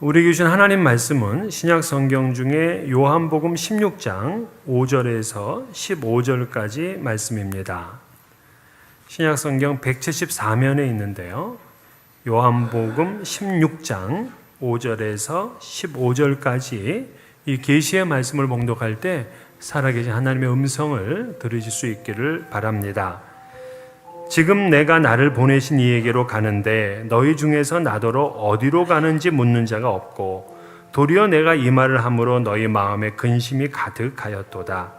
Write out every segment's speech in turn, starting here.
우리에게 주신 하나님 말씀은 신약 성경 중에 요한복음 16장 5절에서 15절까지 말씀입니다. 신약 성경 174면에 있는데요. 요한복음 16장 5절에서 15절까지 이 계시의 말씀을 봉독할 때 살아계신 하나님의 음성을 들으실 수 있기를 바랍니다. 지금 내가 나를 보내신 이에게로 가는데 너희 중에서 나더러 어디로 가는지 묻는 자가 없고 도리어 내가 이 말을 함으로 너희 마음에 근심이 가득하였도다.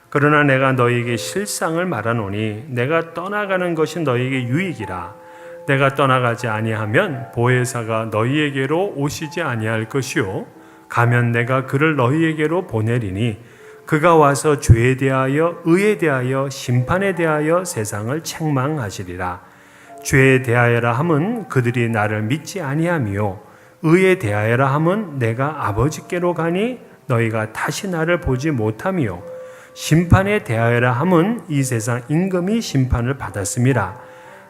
그러나 내가 너희에게 실상을 말하노니 내가 떠나가는 것이 너희에게 유익이라. 내가 떠나가지 아니하면 보혜사가 너희에게로 오시지 아니할 것이요 가면 내가 그를 너희에게로 보내리니 그가 와서 죄에 대하여 의에 대하여 심판에 대하여 세상을 책망하시리라. 죄에 대하여라 함은 그들이 나를 믿지 아니하며 의에 대하여라 함은 내가 아버지께로 가니 너희가 다시 나를 보지 못하며 심판에 대하여라 함은 이 세상 임금이 심판을 받았음이라.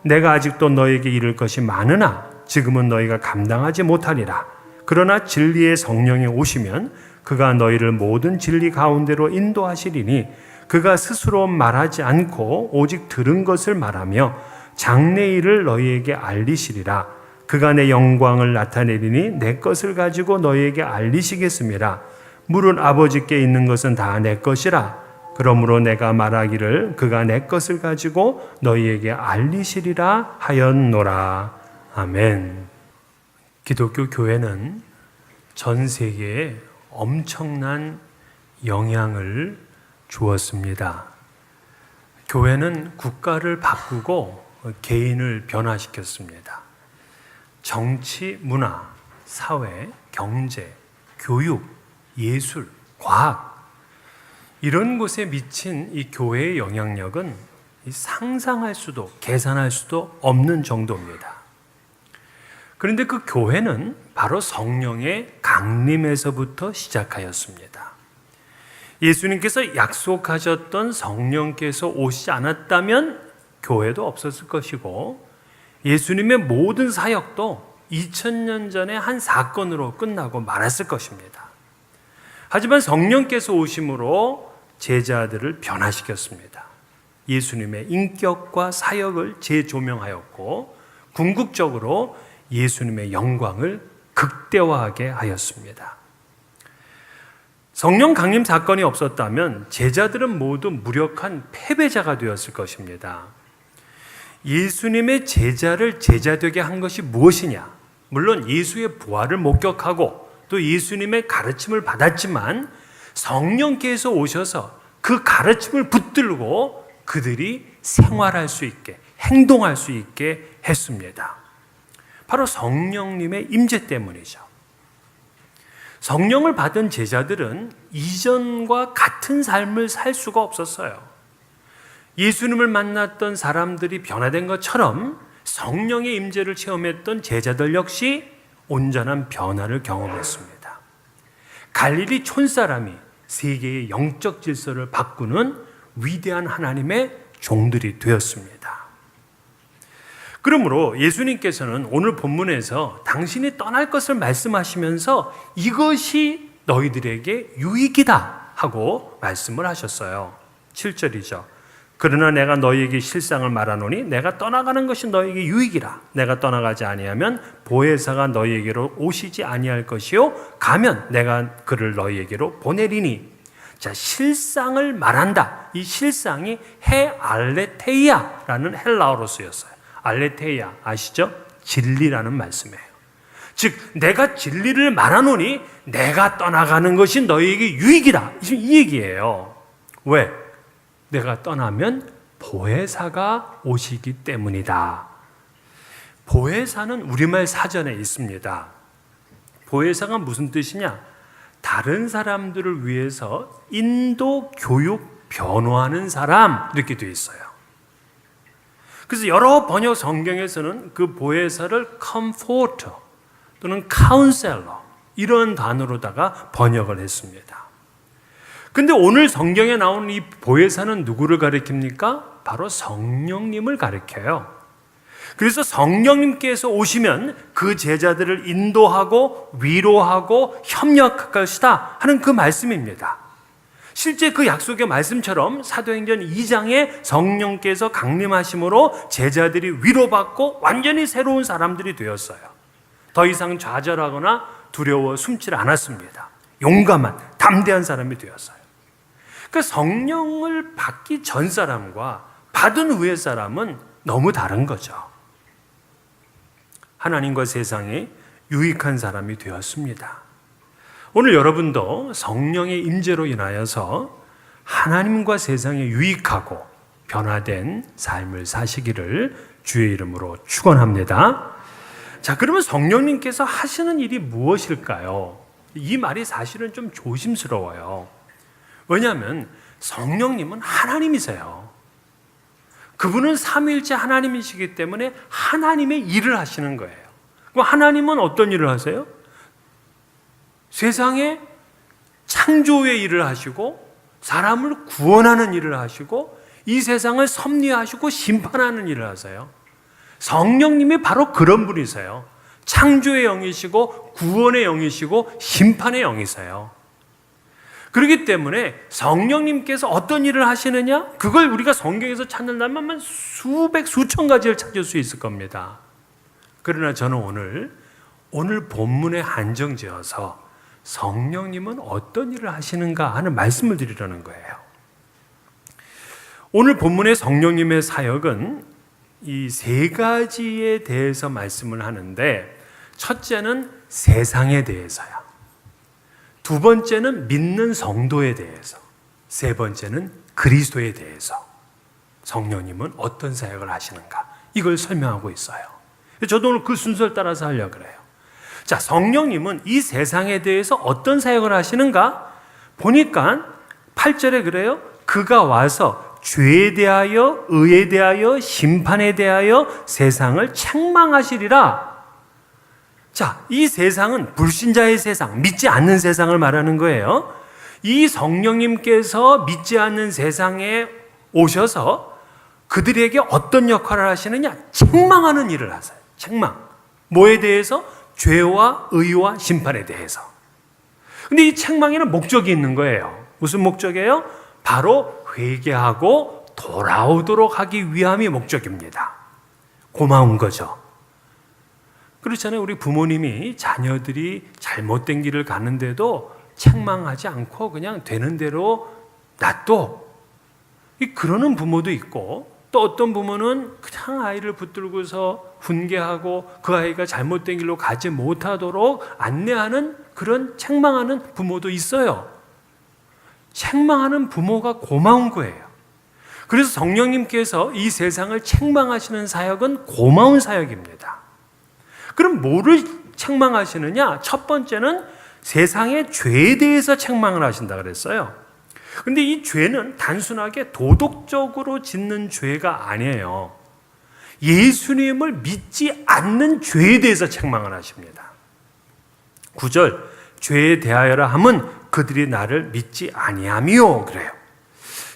내가 아직도 너희에게 이를 것이 많으나 지금은 너희가 감당하지 못하리라. 그러나 진리의 성령이 오시면 그가 너희를 모든 진리 가운데로 인도하시리니 그가 스스로 말하지 않고 오직 들은 것을 말하며 장래일을 너희에게 알리시리라. 그가 내 영광을 나타내리니 내 것을 가지고 너희에게 알리시겠음이라. 물은 아버지께 있는 것은 다 내 것이라. 그러므로 내가 말하기를 그가 내 것을 가지고 너희에게 알리시리라 하였노라. 아멘. 기독교 교회는 전 세계에 엄청난 영향을 주었습니다. 교회는 국가를 바꾸고 개인을 변화시켰습니다. 정치, 문화, 사회, 경제, 교육, 예술, 과학 이런 곳에 미친 이 교회의 영향력은 상상할 수도 계산할 수도 없는 정도입니다. 그런데 그 교회는 바로 성령의 강림에서부터 시작하였습니다. 예수님께서 약속하셨던 성령께서 오시지 않았다면 교회도 없었을 것이고 예수님의 모든 사역도 2000년 전에 한 사건으로 끝나고 말았을 것입니다. 하지만 성령께서 오심으로 제자들을 변화시켰습니다. 예수님의 인격과 사역을 재조명하였고 궁극적으로 예수님의 영광을 극대화하게 하였습니다. 성령 강림 사건이 없었다면 제자들은 모두 무력한 패배자가 되었을 것입니다. 예수님의 제자를 제자되게 한 것이 무엇이냐? 물론 예수의 부활을 목격하고 또 예수님의 가르침을 받았지만 성령께서 오셔서 그 가르침을 붙들고 그들이 생활할 수 있게, 행동할 수 있게 했습니다. 바로 성령님의 임재 때문이죠. 성령을 받은 제자들은 이전과 같은 삶을 살 수가 없었어요. 예수님을 만났던 사람들이 변화된 것처럼 성령의 임재를 체험했던 제자들 역시 온전한 변화를 경험했습니다. 갈릴리 촌사람이 세계의 영적 질서를 바꾸는 위대한 하나님의 종들이 되었습니다. 그러므로 예수님께서는 오늘 본문에서 당신이 떠날 것을 말씀하시면서 이것이 너희들에게 유익이다 하고 말씀을 하셨어요. 7절이죠. 그러나 내가 너희에게 실상을 말하노니 내가 떠나가는 것이 너희에게 유익이라. 내가 떠나가지 아니하면 보혜사가 너희에게로 오시지 아니할 것이요 가면 내가 그를 너희에게로 보내리니. 자, 실상을 말한다. 이 실상이 해 알레테이아라는 헬라어로 쓰였어요. 알레테이아 아시죠? 진리라는 말씀이에요. 즉 내가 진리를 말하노니 내가 떠나가는 것이 너희에게 유익이다. 이 얘기예요. 왜? 내가 떠나면 보혜사가 오시기 때문이다. 보혜사는 우리말 사전에 있습니다. 보혜사가 무슨 뜻이냐? 다른 사람들을 위해서 인도, 교육, 변호하는 사람 이렇게 되어 있어요. 그래서 여러 번역 성경에서는 그 보혜사를 comforter 또는 counselor 이런 단어로다가 번역을 했습니다. 근데 오늘 성경에 나오는 이 보혜사는 누구를 가리킵니까? 바로 성령님을 가리켜요. 그래서 성령님께서 오시면 그 제자들을 인도하고 위로하고 협력할 것이다 하는 그 말씀입니다. 실제 그 약속의 말씀처럼 사도행전 2장에 성령께서 강림하심으로 제자들이 위로받고 완전히 새로운 사람들이 되었어요. 더 이상 좌절하거나 두려워 숨질 않았습니다. 용감한 담대한 사람이 되었어요. 그러니까 성령을 받기 전 사람과 받은 후의 사람은 너무 다른 거죠. 하나님과 세상에 유익한 사람이 되었습니다. 오늘 여러분도 성령의 임재로 인하여서 하나님과 세상에 유익하고 변화된 삶을 사시기를 주의 이름으로 축원합니다. 자, 그러면 성령님께서 하시는 일이 무엇일까요? 이 말이 사실은 좀 조심스러워요. 왜냐하면 성령님은 하나님이세요. 그분은 삼위일체 하나님이시기 때문에 하나님의 일을 하시는 거예요. 그럼 하나님은 어떤 일을 하세요? 세상에 창조의 일을 하시고 사람을 구원하는 일을 하시고 이 세상을 섭리하시고 심판하는 일을 하세요. 성령님이 바로 그런 분이세요. 창조의 영이시고 구원의 영이시고 심판의 영이세요. 그렇기 때문에 성령님께서 어떤 일을 하시느냐? 그걸 우리가 성경에서 찾는다면 수백, 수천 가지를 찾을 수 있을 겁니다. 그러나 저는 오늘 본문에 한정지어서 성령님은 어떤 일을 하시는가 하는 말씀을 드리려는 거예요. 오늘 본문의 성령님의 사역은 이 세 가지에 대해서 말씀을 하는데, 첫째는 세상에 대해서요. 두 번째는 믿는 성도에 대해서, 세 번째는 그리스도에 대해서 성령님은 어떤 사역을 하시는가, 이걸 설명하고 있어요. 저도 오늘 그 순서를 따라서 하려고 그래요. 자, 성령님은 이 세상에 대해서 어떤 사역을 하시는가 보니까 8절에 그래요. 그가 와서 죄에 대하여, 의에 대하여, 심판에 대하여 세상을 책망하시리라. 자, 이 세상은 불신자의 세상, 믿지 않는 세상을 말하는 거예요. 이 성령님께서 믿지 않는 세상에 오셔서 그들에게 어떤 역할을 하시느냐? 책망하는 일을 하세요. 책망. 뭐에 대해서? 죄와 의와 심판에 대해서. 근데 이 책망에는 목적이 있는 거예요. 무슨 목적이에요? 바로 회개하고 돌아오도록 하기 위함이 목적입니다. 고마운 거죠. 그렇잖아요. 우리 부모님이 자녀들이 잘못된 길을 가는데도 책망하지 않고 그냥 되는 대로 놔둬. 그러는 부모도 있고, 또 어떤 부모는 그냥 아이를 붙들고서 훈계하고 그 아이가 잘못된 길로 가지 못하도록 안내하는, 그런 책망하는 부모도 있어요. 책망하는 부모가 고마운 거예요. 그래서 성령님께서 이 세상을 책망하시는 사역은 고마운 사역입니다. 그럼 뭐를 책망하시느냐? 첫 번째는 세상의 죄에 대해서 책망을 하신다 그랬어요. 근데 이 죄는 단순하게 도덕적으로 짓는 죄가 아니에요. 예수님을 믿지 않는 죄에 대해서 책망을 하십니다. 9절, 죄에 대하여라 함은 그들이 나를 믿지 아니하미요, 그래요.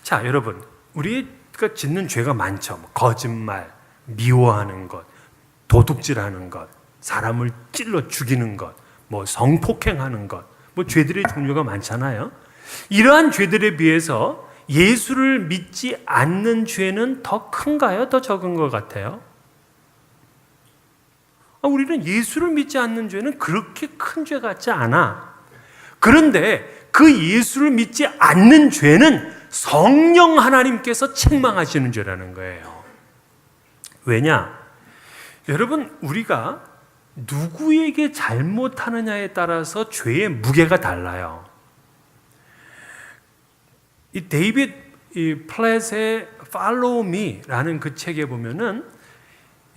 자, 여러분, 우리가 짓는 죄가 많죠. 거짓말, 미워하는 것, 도둑질하는 것, 사람을 찔러 죽이는 것, 성폭행하는 것, 죄들의 종류가 많잖아요. 이러한 죄들에 비해서 예수를 믿지 않는 죄는 더 큰가요? 더 적은 것 같아요? 우리는 예수를 믿지 않는 죄는 그렇게 큰 죄 같지 않아. 그런데 그 예수를 믿지 않는 죄는 성령 하나님께서 책망하시는 죄라는 거예요. 왜냐? 여러분, 우리가 누구에게 잘못하느냐에 따라서 죄의 무게가 달라요. 이 데이빗 플랫의 Follow Me라는 그 책에 보면은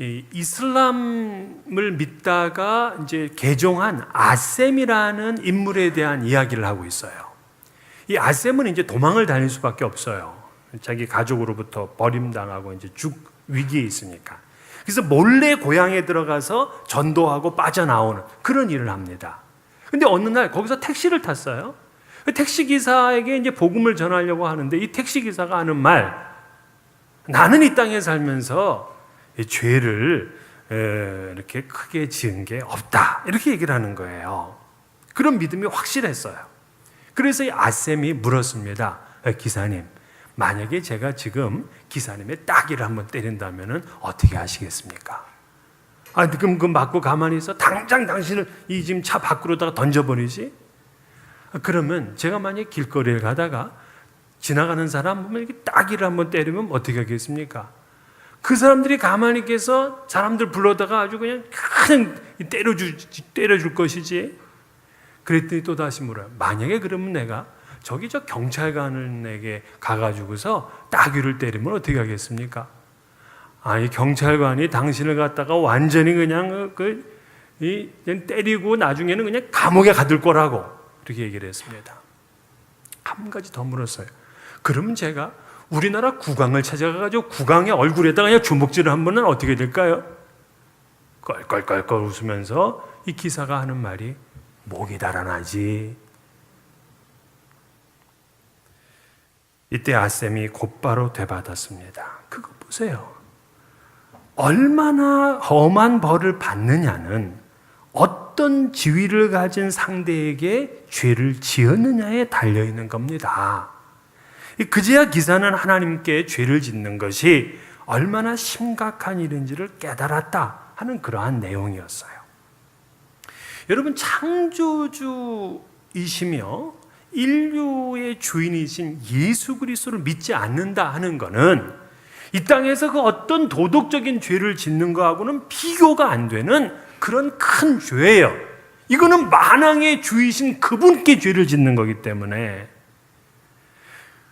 이슬람을 믿다가 이제 개종한 아셈이라는 인물에 대한 이야기를 하고 있어요. 이 아셈은 이제 도망을 다닐 수밖에 없어요. 자기 가족으로부터 버림당하고 이제 위기에 있으니까. 그래서 몰래 고향에 들어가서 전도하고 빠져나오는 그런 일을 합니다. 근데 어느 날 거기서 택시를 탔어요. 택시기사에게 이제 복음을 전하려고 하는데 이 택시기사가 하는 말, 나는 이 땅에 살면서 이 죄를 이렇게 크게 지은 게 없다, 이렇게 얘기를 하는 거예요. 그런 믿음이 확실했어요. 그래서 이 아셈이 물었습니다. 기사님, 만약에 제가 지금 기사님의 따귀를 한번 때린다면 어떻게 하시겠습니까? 그럼 그 맞고 가만히 있어? 당장 당신을 이 지금 차 밖으로다가 던져버리지? 그러면 제가 만약에 길거리에 가다가 지나가는 사람 보면 이렇게 따귀를 한번 때리면 어떻게 하겠습니까? 그 사람들이 가만히 계서 사람들 불러다가 아주 그냥 때려줄 것이지. 그랬더니 또 다시 물어요. 만약에 그러면 내가 저기 저 경찰관에게 가가지고서 따귀를 때리면 어떻게 하겠습니까? 아니, 경찰관이 당신을 갖다가 완전히 그냥 그냥 때리고 나중에는 그냥 감옥에 가둘 거라고 이렇게 얘기를 했습니다. 한 가지 더 물었어요. 그러면 제가 우리나라 국왕을 찾아가가지고 국왕의 얼굴에다가 그냥 주먹질을 하면은 어떻게 될까요? 껄껄껄껄 웃으면서 이 기사가 하는 말이 목이 달아나지. 이때 아셈이 곧바로 되받았습니다. 그거 보세요. 얼마나 험한 벌을 받느냐는 어떤 지위를 가진 상대에게 죄를 지었느냐에 달려있는 겁니다. 그제야 기사는 하나님께 죄를 짓는 것이 얼마나 심각한 일인지를 깨달았다 하는 그러한 내용이었어요. 여러분, 창조주이시며 인류의 주인이신 예수 그리스도를 믿지 않는다 하는 것은 이 땅에서 그 어떤 도덕적인 죄를 짓는 것하고는 비교가 안 되는 그런 큰 죄예요. 이거는 만왕의 주이신 그분께 죄를 짓는 거기 때문에,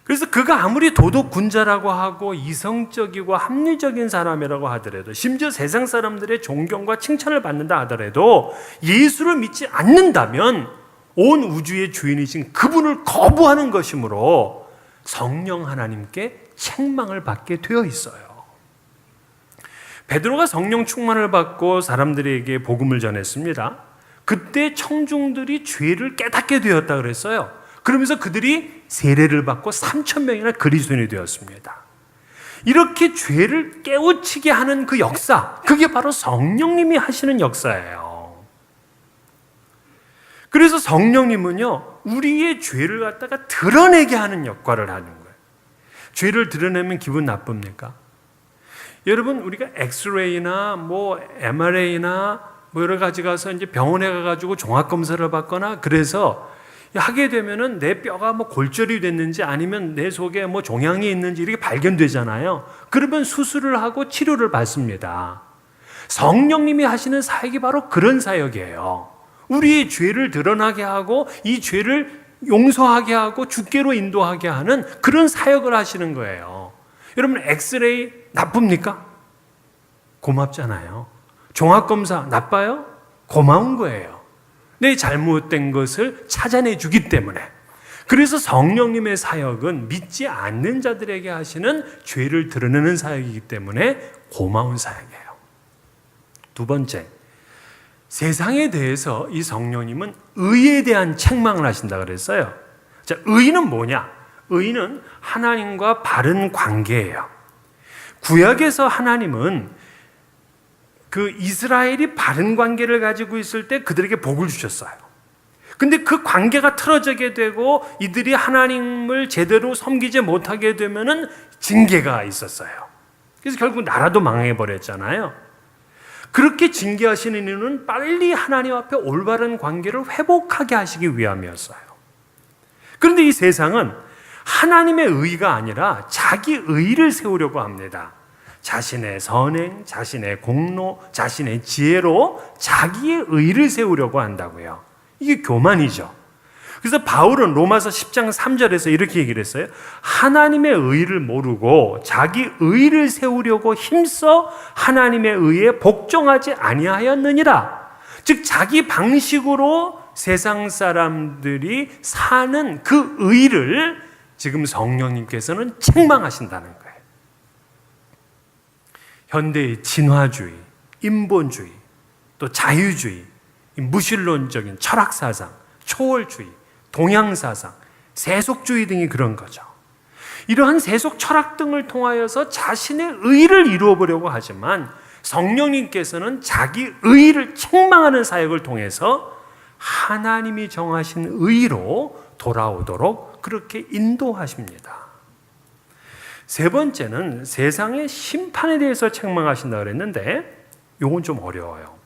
그래서 그가 아무리 도덕군자라고 하고 이성적이고 합리적인 사람이라고 하더라도, 심지어 세상 사람들의 존경과 칭찬을 받는다 하더라도 예수를 믿지 않는다면 온 우주의 주인이신 그분을 거부하는 것이므로 성령 하나님께 책망을 받게 되어 있어요. 베드로가 성령 충만을 받고 사람들에게 복음을 전했습니다. 그때 청중들이 죄를 깨닫게 되었다 그랬어요. 그러면서 그들이 세례를 받고 3,000명이나 그리스도인이 되었습니다. 이렇게 죄를 깨우치게 하는 그 역사, 그게 바로 성령님이 하시는 역사예요. 그래서 성령님은요, 우리의 죄를 갖다가 드러내게 하는 역할을 하는 거예요. 죄를 드러내면 기분 나쁩니까? 여러분, 우리가 엑스레이나 MRA나 여러 가지 가서 이제 병원에 가가지고 종합 검사를 받거나 그래서 하게 되면은 내 뼈가 골절이 됐는지 아니면 내 속에 종양이 있는지 이렇게 발견되잖아요. 그러면 수술을 하고 치료를 받습니다. 성령님이 하시는 사역이 바로 그런 사역이에요. 우리의 죄를 드러나게 하고 이 죄를 용서하게 하고 주께로 인도하게 하는 그런 사역을 하시는 거예요. 여러분, 엑스레이 나쁩니까? 고맙잖아요. 종합검사 나빠요? 고마운 거예요. 내 잘못된 것을 찾아내 주기 때문에. 그래서 성령님의 사역은 믿지 않는 자들에게 하시는 죄를 드러내는 사역이기 때문에 고마운 사역이에요. 두 번째, 세상에 대해서 이 성령님은 의에 대한 책망을 하신다 그랬어요. 자, 의는 뭐냐? 의는 하나님과 바른 관계예요. 구약에서 하나님은 그 이스라엘이 바른 관계를 가지고 있을 때 그들에게 복을 주셨어요. 근데 그 관계가 틀어지게 되고 이들이 하나님을 제대로 섬기지 못하게 되면은 징계가 있었어요. 그래서 결국 나라도 망해버렸잖아요. 그렇게 징계하시는 이유는 빨리 하나님 앞에 올바른 관계를 회복하게 하시기 위함이었어요. 그런데 이 세상은 하나님의 의가 아니라 자기 의를 세우려고 합니다. 자신의 선행, 자신의 공로, 자신의 지혜로 자기의 의를 세우려고 한다고요. 이게 교만이죠. 그래서 바울은 로마서 10장 3절에서 이렇게 얘기를 했어요. 하나님의 의를 모르고 자기 의를 세우려고 힘써 하나님의 의에 복종하지 아니하였느니라. 즉 자기 방식으로 세상 사람들이 사는 그 의를 지금 성령님께서는 책망하신다는 거예요. 현대의 진화주의, 인본주의, 또 자유주의, 무신론적인 철학사상, 초월주의, 동양사상, 세속주의 등이 그런 거죠. 이러한 세속 철학 등을 통하여서 자신의 의를 이루어 보려고 하지만 성령님께서는 자기 의를 책망하는 사역을 통해서 하나님이 정하신 의로 돌아오도록 그렇게 인도하십니다. 세 번째는 세상의 심판에 대해서 책망하신다 그랬는데 이건 좀 어려워요.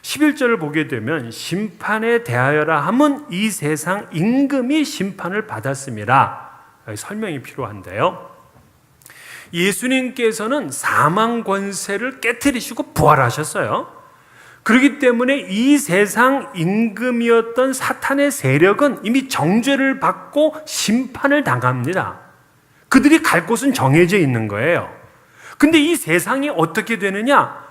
11절을 보게 되면 심판에 대하여라 함은 이 세상 임금이 심판을 받았음이라 설명이 필요한데요. 예수님께서는 사망 권세를 깨트리시고 부활하셨어요. 그렇기 때문에 이 세상 임금이었던 사탄의 세력은 이미 정죄를 받고 심판을 당합니다. 그들이 갈 곳은 정해져 있는 거예요. 근데 이 세상이 어떻게 되느냐?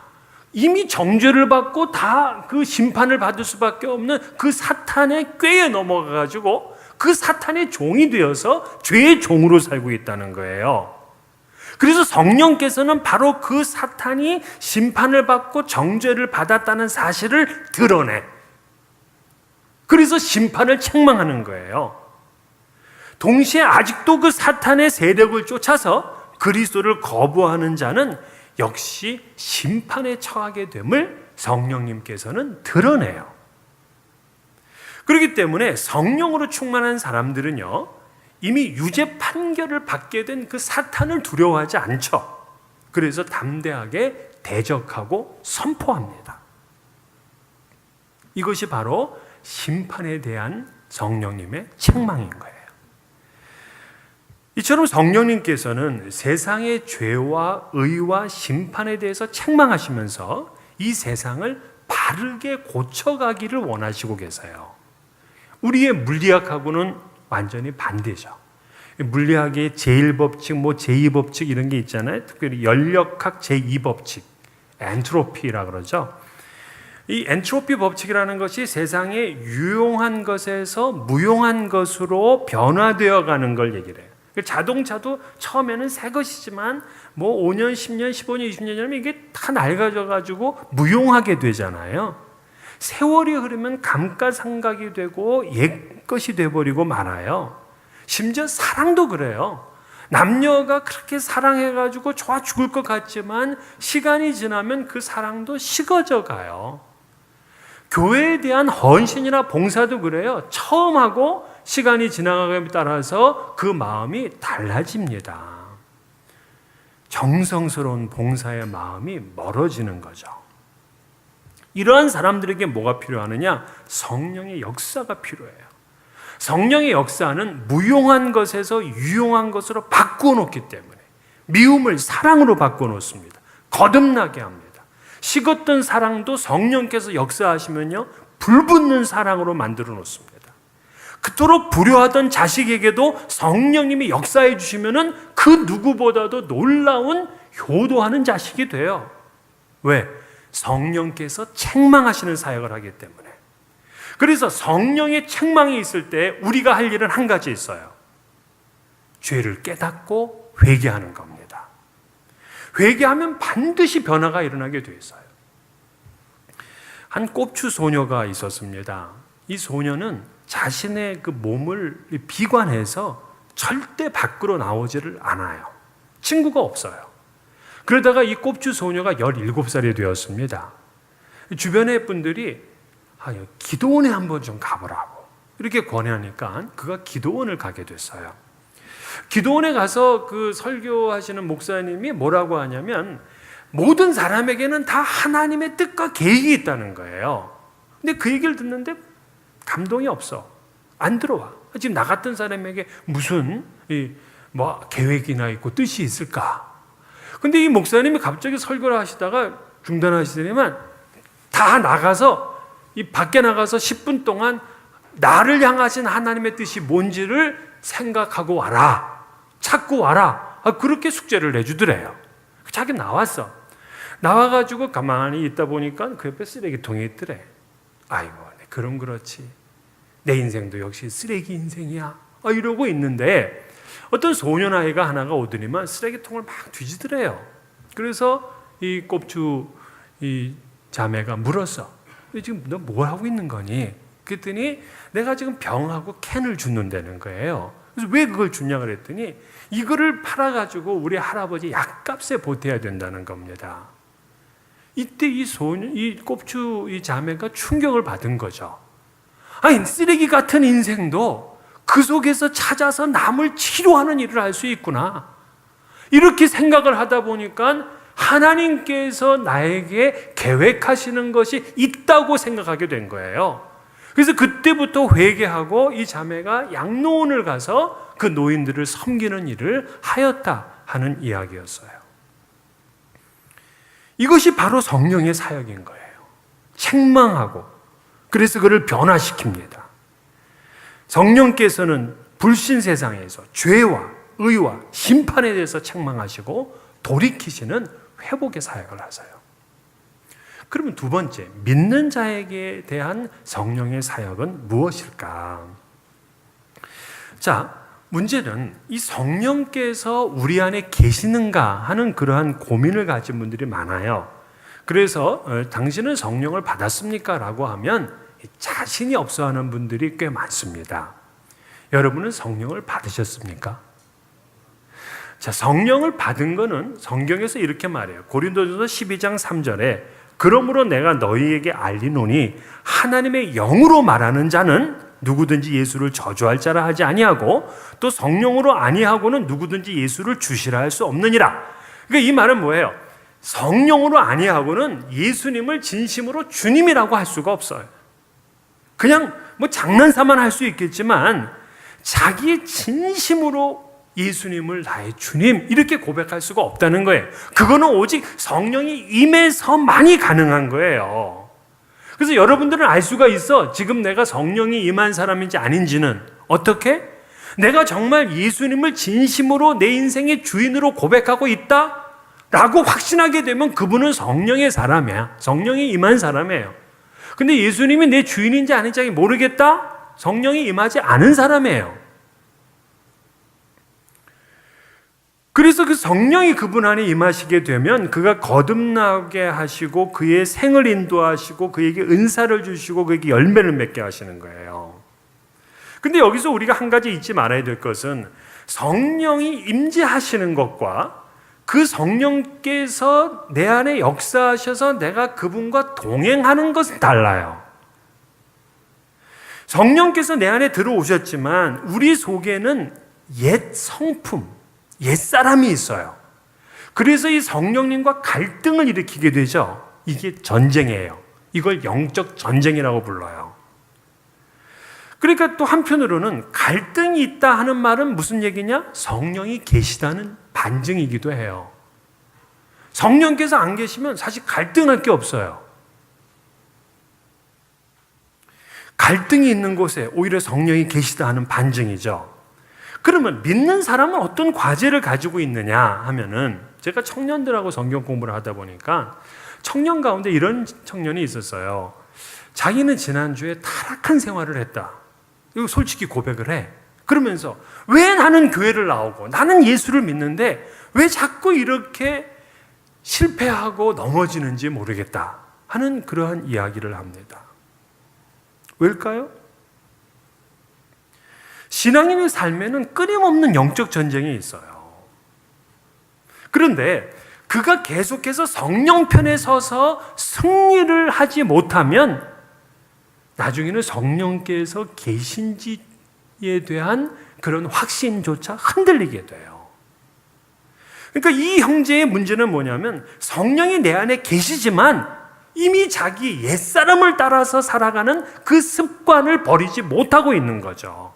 이미 정죄를 받고 다 그 심판을 받을 수밖에 없는 그 사탄의 꾀에 넘어가가지고 그 사탄의 종이 되어서 죄의 종으로 살고 있다는 거예요. 그래서 성령께서는 바로 그 사탄이 심판을 받고 정죄를 받았다는 사실을 드러내. 그래서 심판을 책망하는 거예요. 동시에 아직도 그 사탄의 세력을 쫓아서 그리스도를 거부하는 자는 역시 심판에 처하게 됨을 성령님께서는 드러내요. 그렇기 때문에 성령으로 충만한 사람들은요, 이미 유죄 판결을 받게 된 그 사탄을 두려워하지 않죠. 그래서 담대하게 대적하고 선포합니다. 이것이 바로 심판에 대한 성령님의 책망인 거예요. 이처럼 성령님께서는 세상의 죄와 의와 심판에 대해서 책망하시면서 이 세상을 바르게 고쳐가기를 원하시고 계세요. 우리의 물리학하고는 완전히 반대죠. 물리학의 제1법칙, 제2법칙 이런 게 있잖아요. 특별히 연력학 제2법칙, 엔트로피라 그러죠. 이 엔트로피 법칙이라는 것이 세상에 유용한 것에서 무용한 것으로 변화되어 가는 걸 얘기를 해요. 자동차도 처음에는 새 것이지만 5년, 10년, 15년, 20년 전에 이게 다 낡아져가지고 무용하게 되잖아요. 세월이 흐르면 감가상각이 되고 옛 것이 돼버리고 말아요. 심지어 사랑도 그래요. 남녀가 그렇게 사랑해가지고 좋아 죽을 것 같지만 시간이 지나면 그 사랑도 식어져 가요. 교회에 대한 헌신이나 봉사도 그래요. 처음 하고 시간이 지나감에 따라서 그 마음이 달라집니다. 정성스러운 봉사의 마음이 멀어지는 거죠. 이러한 사람들에게 뭐가 필요하느냐? 성령의 역사가 필요해요. 성령의 역사는 무용한 것에서 유용한 것으로 바꾸어 놓기 때문에 미움을 사랑으로 바꾸어 놓습니다. 거듭나게 합니다. 식었던 사랑도 성령께서 역사하시면요, 불붙는 사랑으로 만들어 놓습니다. 그토록 불효하던 자식에게도 성령님이 역사해 주시면은 그 누구보다도 놀라운 효도하는 자식이 돼요. 왜? 성령께서 책망하시는 사역을 하기 때문에. 그래서 성령의 책망이 있을 때 우리가 할 일은 한 가지 있어요. 죄를 깨닫고 회개하는 겁니다. 회개하면 반드시 변화가 일어나게 돼 있어요. 한 꼽추 소녀가 있었습니다. 이 소녀는 자신의 그 몸을 비관해서 절대 밖으로 나오지를 않아요. 친구가 없어요. 그러다가 이 꼽추 소녀가 17살이 되었습니다. 주변의 분들이 기도원에 한번 좀 가보라고 이렇게 권하니까 그가 기도원을 가게 됐어요. 기도원에 가서 그 설교하시는 목사님이 뭐라고 하냐면 모든 사람에게는 다 하나님의 뜻과 계획이 있다는 거예요. 근데 그 얘기를 듣는데 감동이 없어. 안 들어와. 지금 나 같은 사람에게 무슨 계획이나 있고 뜻이 있을까? 근데 이 목사님이 갑자기 설교를 하시다가 중단하시더니만 다 나가서 이 밖에 나가서 10분 동안 나를 향하신 하나님의 뜻이 뭔지를 생각하고 와라. 찾고 와라. 그렇게 숙제를 내주더래요. 자기 나왔어. 나와가지고 가만히 있다 보니까 그 옆에 쓰레기통이 있더래. 아이고, 그럼 그렇지. 내 인생도 역시 쓰레기 인생이야. 이러고 있는데 어떤 소년아이가 하나가 오더니만 쓰레기통을 막 뒤지더래요. 그래서 이 꼽추 이 자매가 물었어. 지금 너 뭘 하고 있는 거니? 그랬더니 내가 지금 병하고 캔을 줍는다는 거예요. 그래서 왜 그걸 주냐 그랬더니 이거를 팔아가지고 우리 할아버지 약값에 보태야 된다는 겁니다. 이때 이 꼽주 이 자매가 충격을 받은 거죠. 아니, 쓰레기 같은 인생도 그 속에서 찾아서 남을 치료하는 일을 할 수 있구나. 이렇게 생각을 하다 보니까 하나님께서 나에게 계획하시는 것이 있다고 생각하게 된 거예요. 그래서 그때부터 회개하고 이 자매가 양로원을 가서 그 노인들을 섬기는 일을 하였다 하는 이야기였어요. 이것이 바로 성령의 사역인 거예요. 책망하고 그래서 그를 변화시킵니다. 성령께서는 불신 세상에서 죄와 의와 심판에 대해서 책망하시고 돌이키시는 회복의 사역을 하세요. 그러면 두 번째, 믿는 자에게 대한 성령의 사역은 무엇일까? 자, 문제는 이 성령께서 우리 안에 계시는가 하는 그러한 고민을 가진 분들이 많아요. 그래서 당신은 성령을 받았습니까? 라고 하면 자신이 없어 하는 분들이 꽤 많습니다. 여러분은 성령을 받으셨습니까? 자, 성령을 받은 거는 성경에서 이렇게 말해요. 고린도전서 12장 3절에 그러므로 내가 너희에게 알리노니 하나님의 영으로 말하는 자는 누구든지 예수를 저주할 자라 하지 아니하고 또 성령으로 아니하고는 누구든지 예수를 주시라 할 수 없느니라. 그러니까 이 말은 뭐예요? 성령으로 아니하고는 예수님을 진심으로 주님이라고 할 수가 없어요. 그냥 뭐 장난삼아 할 수 있겠지만 자기의 진심으로 예수님을 나의 주님 이렇게 고백할 수가 없다는 거예요. 그거는 오직 성령이 임해서만이 가능한 거예요. 그래서 여러분들은 알 수가 있어. 지금 내가 성령이 임한 사람인지 아닌지는 어떻게? 내가 정말 예수님을 진심으로 내 인생의 주인으로 고백하고 있다? 라고 확신하게 되면 그분은 성령의 사람이야. 성령이 임한 사람이에요. 근데 예수님이 내 주인인지 아닌지 모르겠다? 성령이 임하지 않은 사람이에요. 그래서 그 성령이 그분 안에 임하시게 되면 그가 거듭나게 하시고 그의 생을 인도하시고 그에게 은사를 주시고 그에게 열매를 맺게 하시는 거예요. 근데 여기서 우리가 한 가지 잊지 말아야 될 것은 성령이 임재하시는 것과 그 성령께서 내 안에 역사하셔서 내가 그분과 동행하는 것은 달라요. 성령께서 내 안에 들어오셨지만 우리 속에는 옛 성품, 옛사람이 있어요. 그래서 이 성령님과 갈등을 일으키게 되죠. 이게 전쟁이에요. 이걸 영적 전쟁이라고 불러요. 그러니까 또 한편으로는 갈등이 있다 하는 말은 무슨 얘기냐? 성령이 계시다는 반증이기도 해요. 성령께서 안 계시면 사실 갈등할 게 없어요. 갈등이 있는 곳에 오히려 성령이 계시다 하는 반증이죠. 그러면 믿는 사람은 어떤 과제를 가지고 있느냐 하면은 제가 청년들하고 성경 공부를 하다 보니까 청년 가운데 이런 청년이 있었어요. 자기는 지난주에 타락한 생활을 했다. 이거 솔직히 고백을 해. 그러면서 왜 나는 교회를 나오고 나는 예수를 믿는데 왜 자꾸 이렇게 실패하고 넘어지는지 모르겠다 하는 그러한 이야기를 합니다. 왜일까요? 신앙인의 삶에는 끊임없는 영적 전쟁이 있어요. 그런데 그가 계속해서 성령 편에 서서 승리를 하지 못하면 나중에는 성령께서 계신지에 대한 그런 확신조차 흔들리게 돼요. 그러니까 이 형제의 문제는 뭐냐면 성령이 내 안에 계시지만 이미 자기 옛사람을 따라서 살아가는 그 습관을 버리지 못하고 있는 거죠.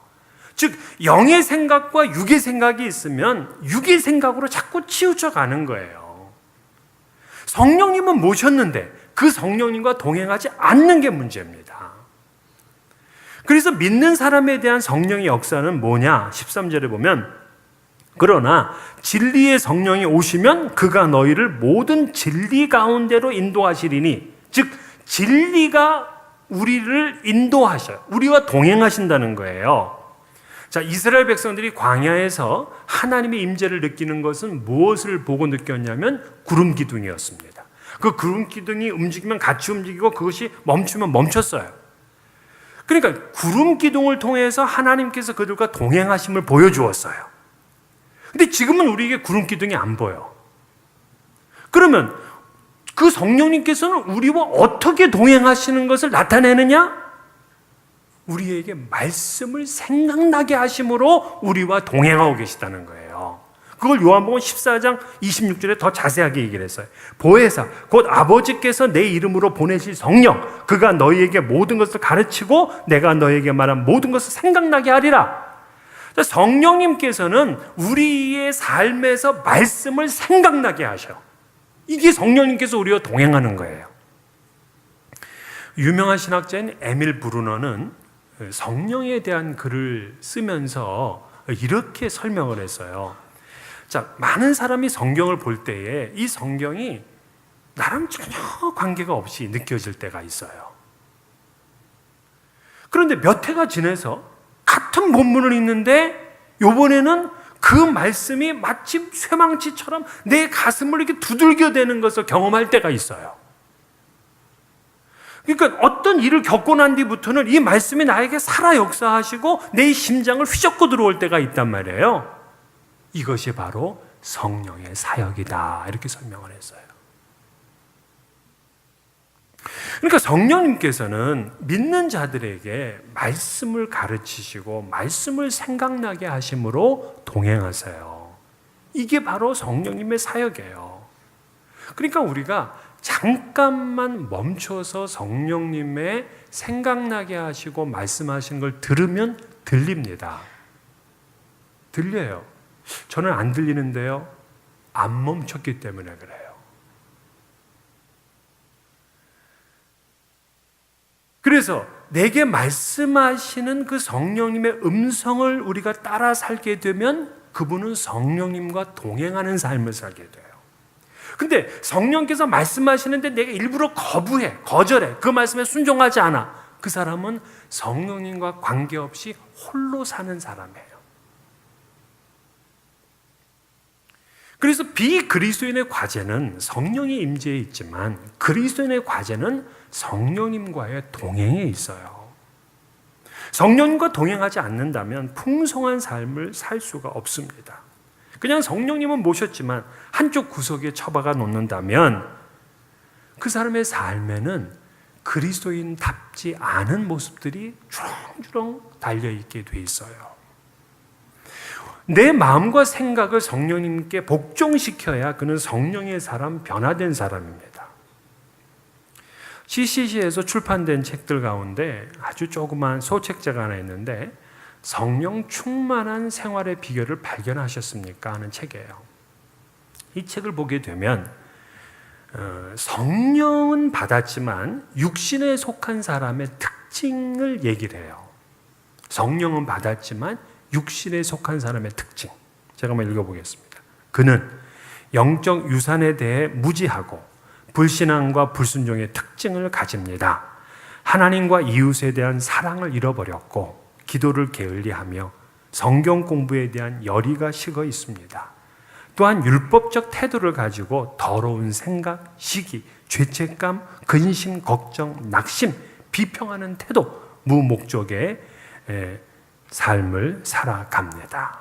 즉 영의 생각과 육의 생각이 있으면 육의 생각으로 자꾸 치우쳐 가는 거예요. 성령님은 모셨는데 그 성령님과 동행하지 않는 게 문제입니다. 그래서 믿는 사람에 대한 성령의 역사는 뭐냐? 13절에 보면 그러나 진리의 성령이 오시면 그가 너희를 모든 진리 가운데로 인도하시리니 즉 진리가 우리를 인도하셔요. 우리와 동행하신다는 거예요. 자, 이스라엘 백성들이 광야에서 하나님의 임재를 느끼는 것은 무엇을 보고 느꼈냐면 구름 기둥이었습니다. 그 구름 기둥이 움직이면 같이 움직이고 그것이 멈추면 멈췄어요. 그러니까 구름 기둥을 통해서 하나님께서 그들과 동행하심을 보여주었어요. 근데 지금은 우리에게 구름 기둥이 안 보여. 그러면 그 성령님께서는 우리와 어떻게 동행하시는 것을 나타내느냐? 우리에게 말씀을 생각나게 하심으로 우리와 동행하고 계시다는 거예요. 그걸 요한복음 14장 26절에 더 자세하게 얘기를 했어요. 보혜사 곧 아버지께서 내 이름으로 보내실 성령, 그가 너희에게 모든 것을 가르치고 내가 너희에게 말한 모든 것을 생각나게 하리라. 성령님께서는 우리의 삶에서 말씀을 생각나게 하셔. 이게 성령님께서 우리와 동행하는 거예요. 유명한 신학자인 에밀 브루너는 성령에 대한 글을 쓰면서 이렇게 설명을 했어요. 자, 많은 사람이 성경을 볼 때에 이 성경이 나랑 전혀 관계가 없이 느껴질 때가 있어요. 그런데 몇 해가 지나서 같은 본문을 읽는데 이번에는 그 말씀이 마치 쇠망치처럼 내 가슴을 이렇게 두들겨대는 것을 경험할 때가 있어요. 그러니까 어떤 일을 겪고 난 뒤부터는 이 말씀이 나에게 살아 역사하시고 내 심장을 휘젓고 들어올 때가 있단 말이에요. 이것이 바로 성령의 사역이다, 이렇게 설명을 했어요. 그러니까 성령님께서는 믿는 자들에게 말씀을 가르치시고 말씀을 생각나게 하심으로 동행하세요. 이게 바로 성령님의 사역이에요. 그러니까 우리가 잠깐만 멈춰서 성령님의 생각나게 하시고 말씀하신 걸 들으면 들립니다. 들려요. 저는 안 들리는데요. 안 멈췄기 때문에 그래요. 그래서 내게 말씀하시는 그 성령님의 음성을 우리가 따라 살게 되면 그분은 성령님과 동행하는 삶을 살게 돼요. 근데 성령께서 말씀하시는데 내가 일부러 거절해. 그 말씀에 순종하지 않아. 그 사람은 성령님과 관계없이 홀로 사는 사람이에요. 그래서 비그리스도인의 과제는 성령의 임재에 있지만 그리스도인의 과제는 성령님과의 동행에 있어요. 성령님과 동행하지 않는다면 풍성한 삶을 살 수가 없습니다. 그냥 성령님은 모셨지만 한쪽 구석에 처박아 놓는다면 그 사람의 삶에는 그리스도인답지 않은 모습들이 주렁주렁 달려있게 돼 있어요. 내 마음과 생각을 성령님께 복종시켜야 그는 성령의 사람, 변화된 사람입니다. CCC에서 출판된 책들 가운데 아주 조그만 소책자가 하나 있는데 성령 충만한 생활의 비결을 발견하셨습니까? 하는 책이에요. 이 책을 보게 되면 성령은 받았지만 육신에 속한 사람의 특징을 얘기를 해요. 성령은 받았지만 육신에 속한 사람의 특징. 제가 한번 읽어보겠습니다. 그는 영적 유산에 대해 무지하고 불신앙과 불순종의 특징을 가집니다. 하나님과 이웃에 대한 사랑을 잃어버렸고 기도를 게을리하며 성경 공부에 대한 열의가 식어 있습니다. 또한 율법적 태도를 가지고 더러운 생각, 시기, 죄책감, 근심, 걱정, 낙심, 비평하는 태도, 무목적의 삶을 살아갑니다.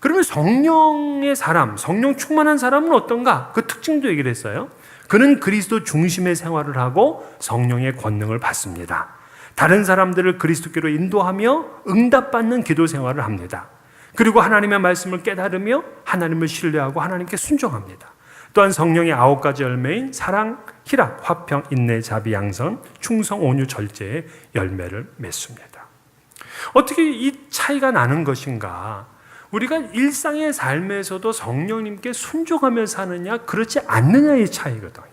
그러면 성령의 사람, 성령 충만한 사람은 어떤가? 그 특징도 얘기를 했어요. 그는 그리스도 중심의 생활을 하고 성령의 권능을 받습니다. 다른 사람들을 그리스도께로 인도하며 응답받는 기도 생활을 합니다. 그리고 하나님의 말씀을 깨달으며 하나님을 신뢰하고 하나님께 순종합니다. 또한 성령의 9가지 열매인 사랑, 희락, 화평, 인내, 자비, 양선, 충성, 온유, 절제의 열매를 맺습니다. 어떻게 이 차이가 나는 것인가? 우리가 일상의 삶에서도 성령님께 순종하며 사느냐, 그렇지 않느냐의 차이거든요.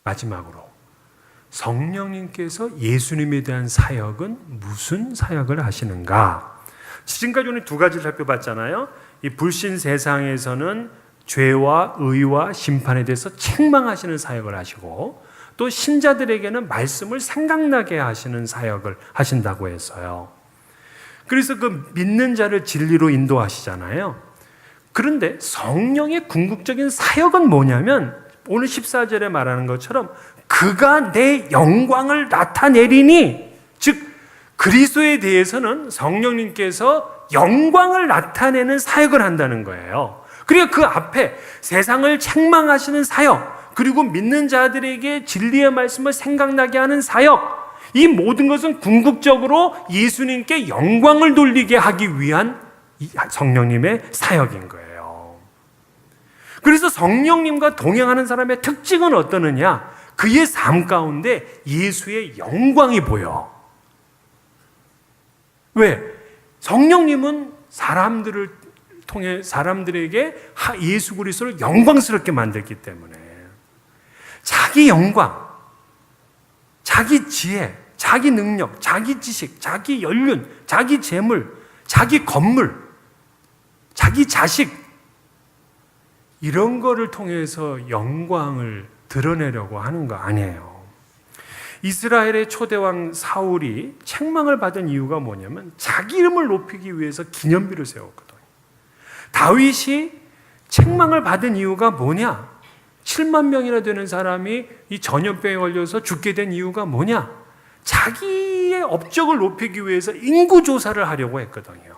마지막으로 성령님께서 예수님에 대한 사역은 무슨 사역을 하시는가? 지금까지 우리 2가지를 살펴봤잖아요. 이 불신 세상에서는 죄와 의와 심판에 대해서 책망하시는 사역을 하시고 또 신자들에게는 말씀을 생각나게 하시는 사역을 하신다고 했어요. 그래서 그 믿는 자를 진리로 인도하시잖아요. 그런데 성령의 궁극적인 사역은 뭐냐면 오늘 14절에 말하는 것처럼 그가 내 영광을 나타내리니, 즉 그리스도에 대해서는 성령님께서 영광을 나타내는 사역을 한다는 거예요. 그리고 그 앞에 세상을 책망하시는 사역, 그리고 믿는 자들에게 진리의 말씀을 생각나게 하는 사역, 이 모든 것은 궁극적으로 예수님께 영광을 돌리게 하기 위한 성령님의 사역인 거예요. 그래서 성령님과 동행하는 사람의 특징은 어떠느냐? 그의 삶 가운데 예수의 영광이 보여. 왜? 성령님은 사람들을 통해 사람들에게 예수 그리스도를 영광스럽게 만들기 때문에 자기 영광, 자기 지혜, 자기 능력, 자기 지식, 자기 연륜, 자기 재물, 자기 건물, 자기 자식, 이런 거를 통해서 영광을 드러내려고 하는 거 아니에요. 이스라엘의 초대왕 사울이 책망을 받은 이유가 뭐냐면 자기 이름을 높이기 위해서 기념비를 세웠거든요. 다윗이 책망을 받은 이유가 뭐냐? 7만 명이나 되는 사람이 이 전염병에 걸려서 죽게 된 이유가 뭐냐? 자기의 업적을 높이기 위해서 인구조사를 하려고 했거든요.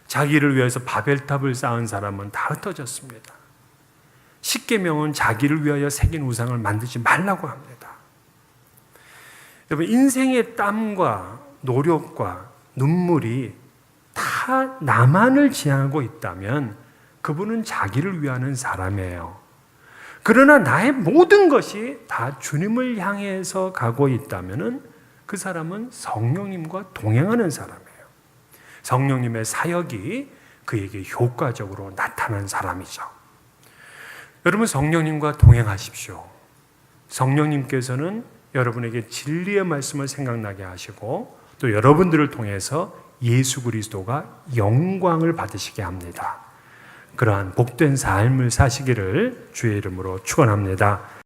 자기를 위해서 바벨탑을 쌓은 사람은 다 흩어졌습니다. 십계명은 자기를 위하여 새긴 우상을 만들지 말라고 합니다. 여러분, 인생의 땀과 노력과 눈물이 다 나만을 지향하고 있다면 그분은 자기를 위하는 사람이에요. 그러나 나의 모든 것이 다 주님을 향해서 가고 있다면 그 사람은 성령님과 동행하는 사람이에요. 성령님의 사역이 그에게 효과적으로 나타난 사람이죠. 여러분, 성령님과 동행하십시오. 성령님께서는 여러분에게 진리의 말씀을 생각나게 하시고 또 여러분들을 통해서 예수 그리스도가 영광을 받으시게 합니다. 그러한 복된 삶을 사시기를 주의 이름으로 축원합니다.